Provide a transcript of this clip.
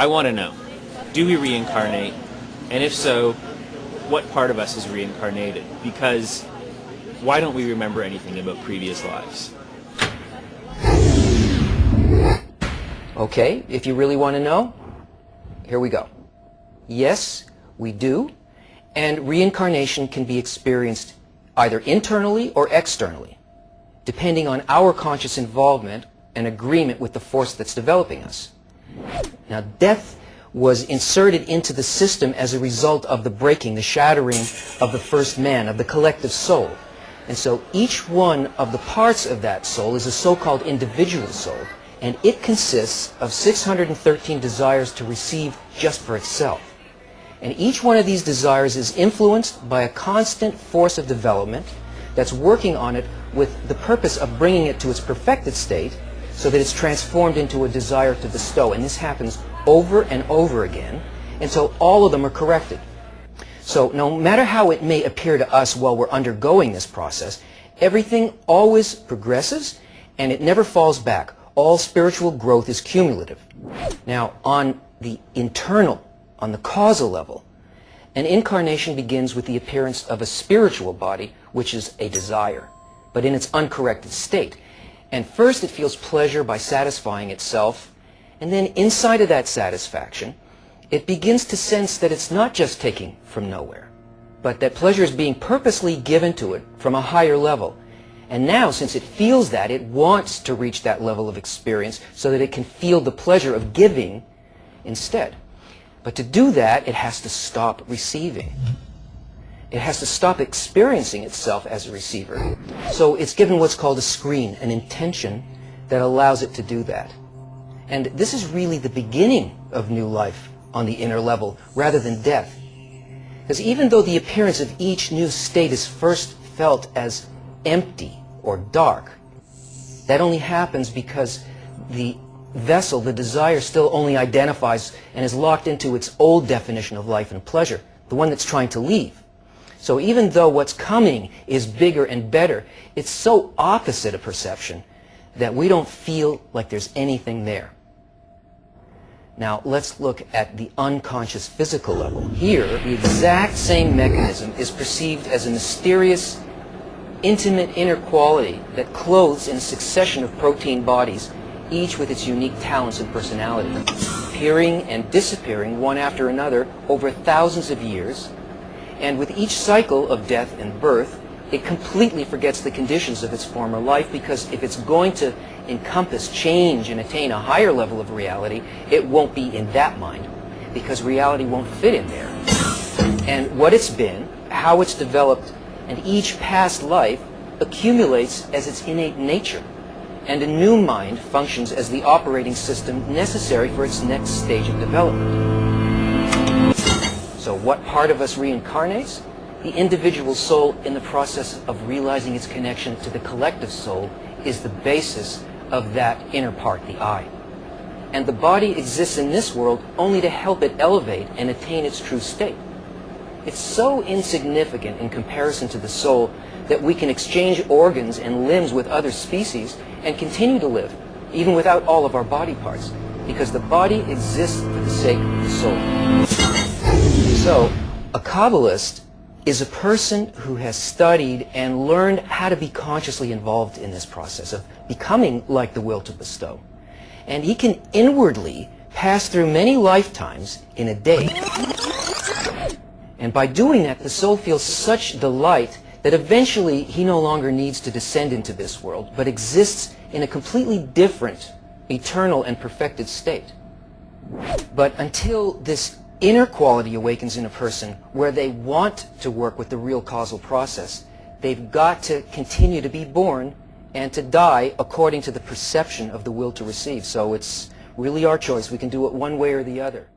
I want to know, do we reincarnate? And if so, what part of us is reincarnated? Because why don't we remember anything about previous lives? Okay, if you really want to know, here we go. Yes, we do, and reincarnation can be experienced either internally or externally, depending on our conscious involvement and agreement with the force that's developing us. Now, death was inserted into the system as a result of the breaking, the shattering of the first man, of the collective soul. And so each one of the parts of that soul is a so-called individual soul, and it consists of 613 desires to receive just for itself. And each one of these desires is influenced by a constant force of development that's working on it with the purpose of bringing it to its perfected state so that it's transformed into a desire to bestow. And this happens over and over again until all of them are corrected. So no matter how it may appear to us while we're undergoing this process, everything always progresses and it never falls back. All spiritual growth is cumulative. Now, on the internal, on the causal level, an incarnation begins with the appearance of a spiritual body, which is a desire, but in its uncorrected state. And first it feels pleasure by satisfying itself, and then inside of that satisfaction, it begins to sense that it's not just taking from nowhere, but that pleasure is being purposely given to it from a higher level. And now, since it feels that, it wants to reach that level of experience so that it can feel the pleasure of giving instead. But to do that, it has to stop receiving. It has to stop experiencing itself as a receiver. So it's given what's called a screen, an intention that allows it to do that. And this is really the beginning of new life on the inner level, rather than death. Because even though the appearance of each new state is first felt as empty or dark, that only happens because the vessel, the desire, still only identifies and is locked into its old definition of life and pleasure, the one that's trying to leave. So even though what's coming is bigger and better, it's so opposite a perception that we don't feel like there's anything there. Now let's look at the unconscious physical level. Here, the exact same mechanism is perceived as a mysterious, intimate inner quality that clothes in a succession of protein bodies, each with its unique talents and personality, appearing and disappearing one after another over thousands of years. And with each cycle of death and birth, it completely forgets the conditions of its former life, because if it's going to encompass change and attain a higher level of reality, it won't be in that mind, because reality won't fit in there. And what it's been, how it's developed, and each past life accumulates as its innate nature. And a new mind functions as the operating system necessary for its next stage of development. So what part of us reincarnates? The individual soul, in the process of realizing its connection to the collective soul, is the basis of that inner part, the I. And the body exists in this world only to help it elevate and attain its true state. It's so insignificant in comparison to the soul that we can exchange organs and limbs with other species and continue to live, even without all of our body parts, because the body exists for the sake of the soul. So, a Kabbalist is a person who has studied and learned how to be consciously involved in this process of becoming like the will to bestow. And he can inwardly pass through many lifetimes in a day. And by doing that, the soul feels such delight that eventually he no longer needs to descend into this world, but exists in a completely different, eternal and perfected state. But until this inner quality awakens in a person where they want to work with the real causal process, they've got to continue to be born and to die according to the perception of the will to receive. So it's really our choice. We can do it one way or the other.